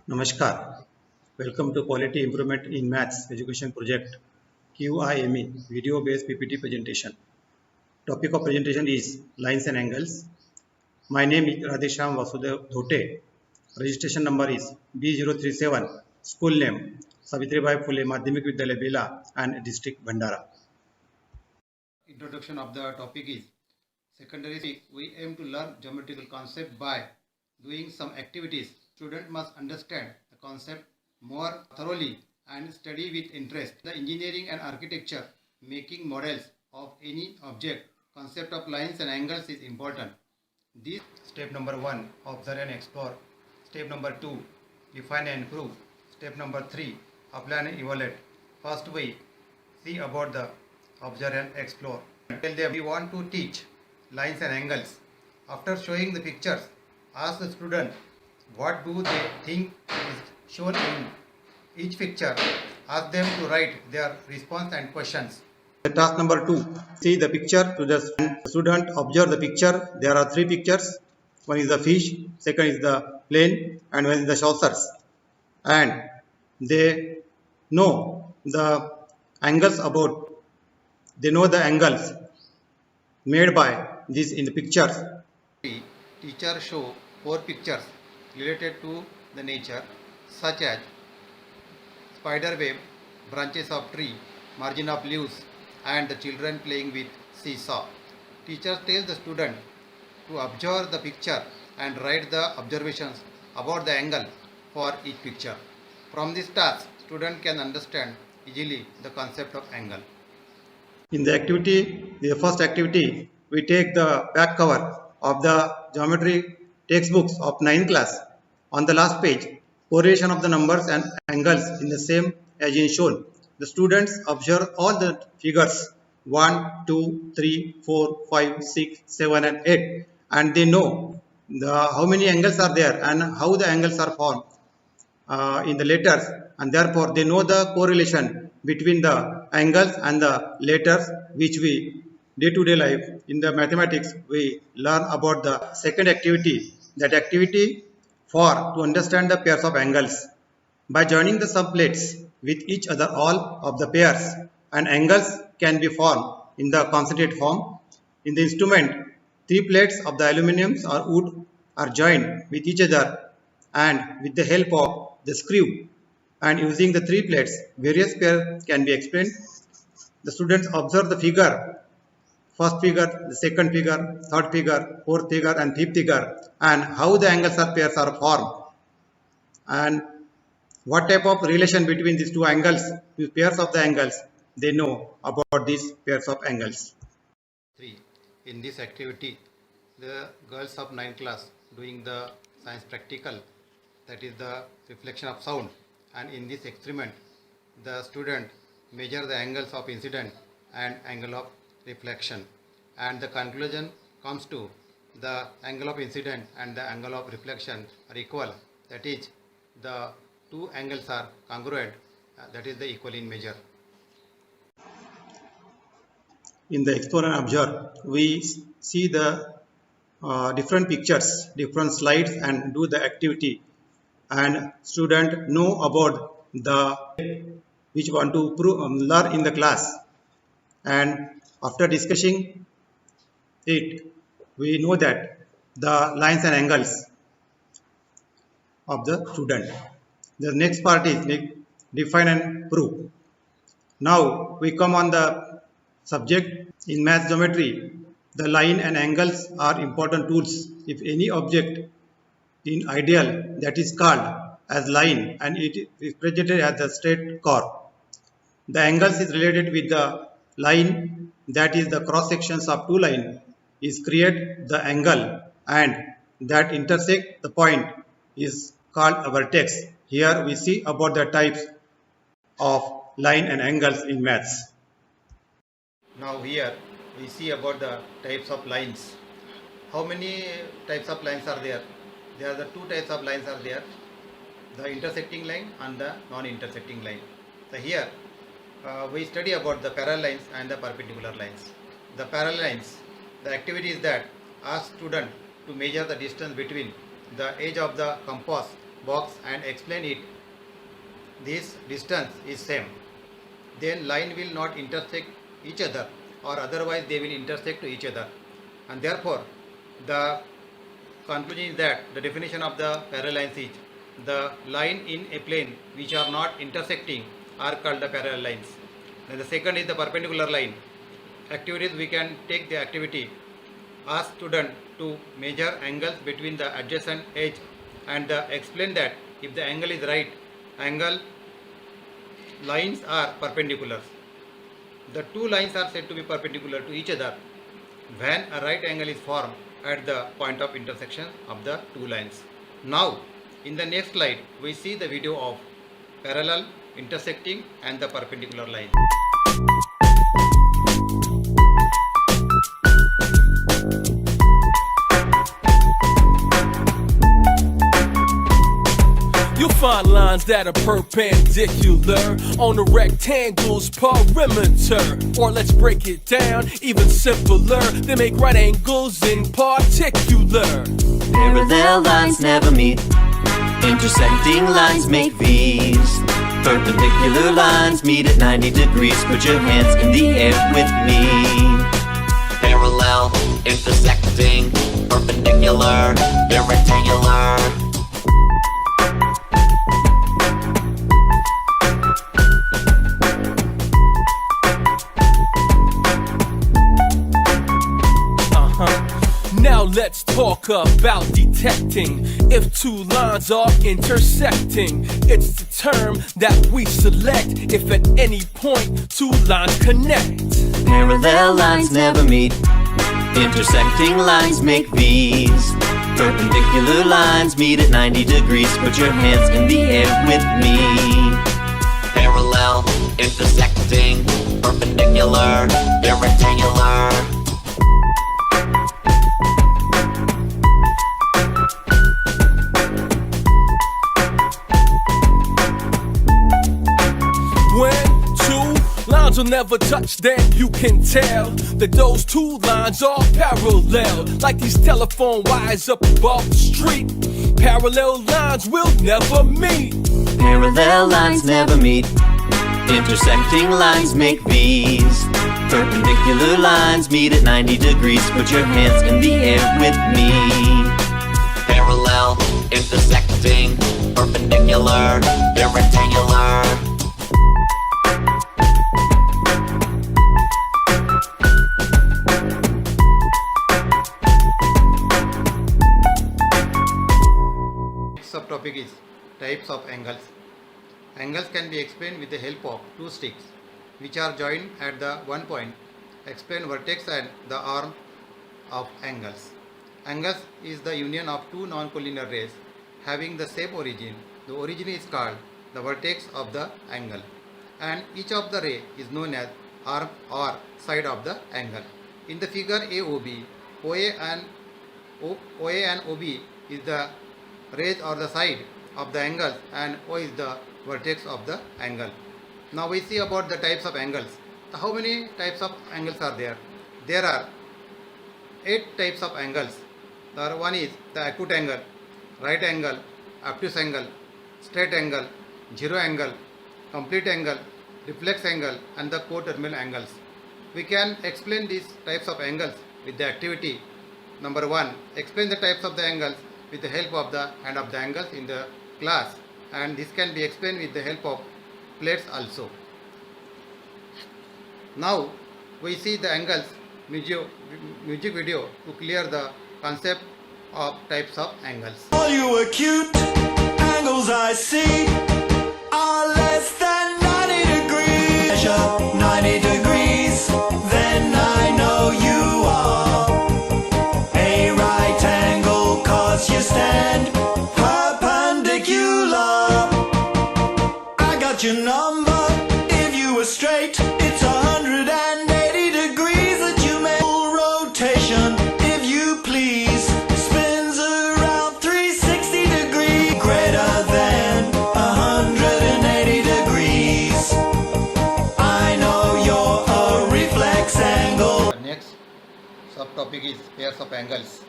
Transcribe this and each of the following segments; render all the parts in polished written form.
Namaskar. Welcome to Quality Improvement in Maths Education Project QIME video based PPT presentation. Topic of presentation is lines and angles. My name is Radhesham Vasudev Dhote. Registration number is B037. School name Savitribai Phule Madhyamik Vidyalaya Bela and District Bhandara. Introduction of the topic is secondary. We aim to learn geometrical concept by doing some activities. Student must understand the concept more thoroughly and study with interest. The engineering and architecture, making models of any object, concept of lines and angles is important. This step number 1, observe and explore. Step number 2, define and prove. Step number 3, apply and evaluate. First we see about the observe and explore. Tell them we want to teach lines and angles. After showing the pictures, ask the student what do they think is shown in each picture. Ask them to write their response and questions. Task number 2, see the picture to the student, observe the picture. There are 3 pictures. One is the fish, second is the plane, and one is the saucers. And they know the angles about, they know the angles made by this in the pictures. Teacher show 4 pictures related to the nature, such as spider web, branches of tree, margin of leaves, and the children playing with seesaw. Teacher tells the student to observe the picture and write the observations about the angle for each picture. From this task, student can understand easily the concept of angle. In the activity, the first activity, we take the back cover of the geometry textbooks of 9th class. On the last page, correlation of the numbers and angles in the same as in shown. The students observe all the figures 1, 2, 3, 4, 5, 6, 7 and 8, and they know how many angles are there and how the angles are formed in the letters, and therefore they know the correlation between the angles and the letters, which we day-to-day life in the mathematics we learn about. The second activity, that activity for to understand the pairs of angles. By joining the subplates with each other, all of the pairs and angles can be formed in the concentrate form. In the instrument, 3 plates of the aluminum or wood are joined with each other, and with the help of the screw and using the 3 plates, various pairs can be explained. The students observe the figure, first figure, the second figure, third figure, fourth figure and fifth figure, and how the angles or pairs are formed, and what type of relation between these 2 angles, these pairs of the angles, they know about these pairs of angles. 3. In this activity, the girls of 9th class doing the science practical, that is the reflection of sound, and in this experiment the student measure the angles of incident and angle of reflection, and the conclusion comes to the angle of incident and the angle of reflection are equal, that is the 2 angles are congruent, that is the equal in measure. In the explore and observe, we see the different pictures, different slides, and do the activity, and student know about the which want to learn in the class, and after discussing it, we know that the lines and angles of the student. The next part is define and prove. Now we come on the subject in math geometry. The line and angles are important tools. If any object in ideal, that is called as line, and it is presented as the straight curve. The angles is related with the line, that is the cross sections of 2 lines is create the angle, and that intersect the point is called a vertex. Here we see about the types of line and angles in maths. Now here we see about the types of lines. How many types of lines are there? There are the 2 types of lines are there, the intersecting line and the non-intersecting line. So here we study about the parallel lines and the perpendicular lines. The parallel lines, the activity is that ask student to measure the distance between the edge of the compass box and explain it, this distance is same, then line will not intersect each other, or otherwise they will intersect to each other. And therefore the conclusion is that the definition of the parallel lines is the line in a plane which are not intersecting are called the parallel lines. Then the second is the perpendicular line. Activities, we can take the activity, ask student to measure angles between the adjacent edge and explain that if the angle is right angle, lines are perpendicular. The two lines are said to be perpendicular to each other when a right angle is formed at the point of intersection of the two lines. Now in the next slide we see the video of parallel, intersecting and the perpendicular line. You'll find lines that are perpendicular on the rectangle's perimeter. Or let's break it down even simpler, they make right angles in particular. Parallel lines never meet, intersecting lines make V's. Perpendicular lines meet at 90 degrees, put your hands in the air with me. Parallel, intersecting, perpendicular, they're rectangular. Now let's talk about detecting if two lines are intersecting. It's the term that we select if at any point two lines connect. Parallel lines never meet, intersecting lines make V's. Perpendicular lines meet at 90 degrees, put your hands in the air with me. Parallel, intersecting, perpendicular, they're rectangular. Will never touch, then you can tell that those two lines are parallel, like these telephone wires up above the street. Parallel lines will never meet. Parallel lines never meet, intersecting lines make V's. Perpendicular lines meet at 90 degrees, put your hands in the air with me. Parallel, intersecting, perpendicular, they're rectangular. Subtopic is types of angles. Angles can be explained with the help of two sticks which are joined at the one point. Explain vertex and the arm of angles. Angles is the union of two non-collinear rays having the same origin. The origin is called the vertex of the angle, and each of the ray is known as arm or side of the angle. In the figure AOB, OA and OB is the rays or the side of the angles, and O is the vertex of the angle. Now we see about the types of angles. How many types of angles are there? There are 8 types of angles. The one is the acute angle, right angle, obtuse angle, straight angle, zero angle, complete angle, reflex angle, and the coterminal angles. We can explain these types of angles with the activity. Number 1, explain the types of the angles with the help of the hand of the angles in the class, and this can be explained with the help of plates also. Now we see the angles music video to clear the concept of types of angles. All you acute angles I see are less than 90 degrees. Measure 90 degrees, then I know you are a right angle, 'cause you stand perpendicular. I got your number. If you were straight, it's 180 degrees that you make. Full rotation, if you please, spins around 360 degrees, greater than 180 degrees. I know you're a reflex angle. The next subtopic is pairs of angles.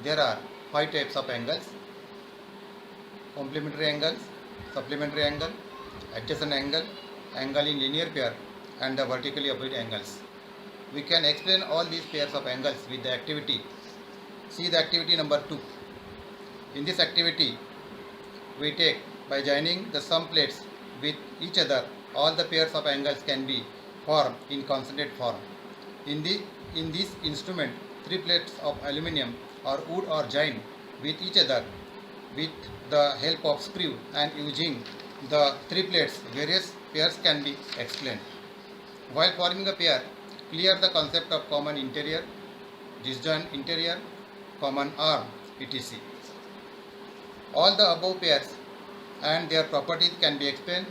There are 5 types of angles. complementary angles, supplementary angle, adjacent angle, angle in linear pair, and the vertically opposite angles. We can explain all these pairs of angles with the activity. See the activity number 2. In this activity, we take by joining the sum plates with each other, all the pairs of angles can be formed in concentrate form. In this instrument, 3 plates of aluminium or wood are joined with each other with the help of screw, and using the 3 plates, various pairs can be explained. While forming a pair, clear the concept of common interior, disjoint interior, common arm, etc. All the above pairs and their properties can be explained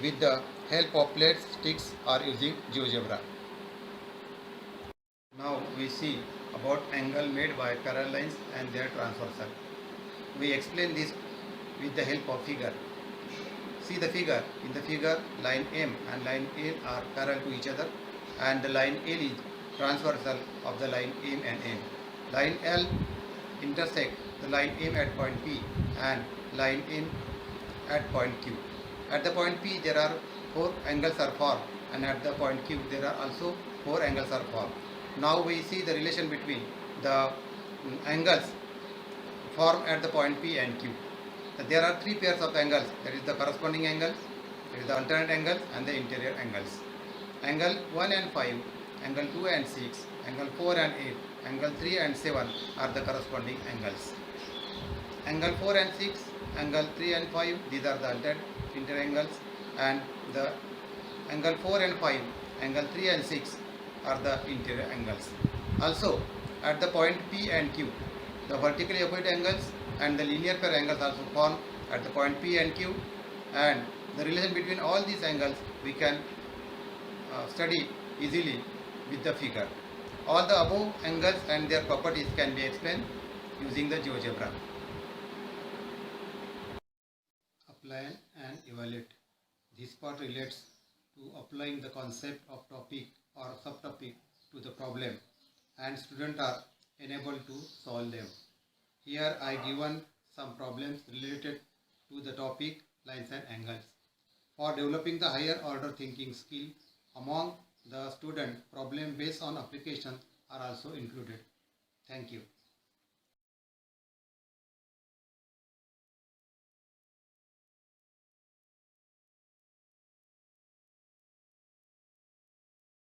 with the help of plates, sticks, or using GeoGebra. Now we see about angle made by parallel lines and their transversal. We explain this with the help of figure. See the figure. In the figure, line M and line L are parallel to each other, and the line L is transversal of the line M and N. Line L intersect the line M at point P and line N at point Q. At the point P there are 4 angles are formed, and at the point Q there are also 4 angles are formed. Now we see the relation between the angles formed at the point P and Q. There are 3 pairs of angles, that is the corresponding angles, that is the alternate angles, and the interior angles. Angle 1 and 5, angle 2 and 6, angle 4 and 8, angle 3 and 7 are the corresponding angles. Angle 4 and 6, angle 3 and 5, these are the alternate interior angles, and the angle 4 and 5, angle 3 and 6 are the interior angles. Also, at the point P and Q, the vertically opposite angles and the linear pair angles also formed at the point P and Q, and the relation between all these angles we can study easily with the figure. All the above angles and their properties can be explained using the GeoGebra. Apply and evaluate. This part relates to applying the concept of topic or subtopic to the problem, and students are enabled to solve them. Here I given some problems related to the topic, lines and angles. For developing the higher order thinking skill among the student, problem based on application are also included. Thank you.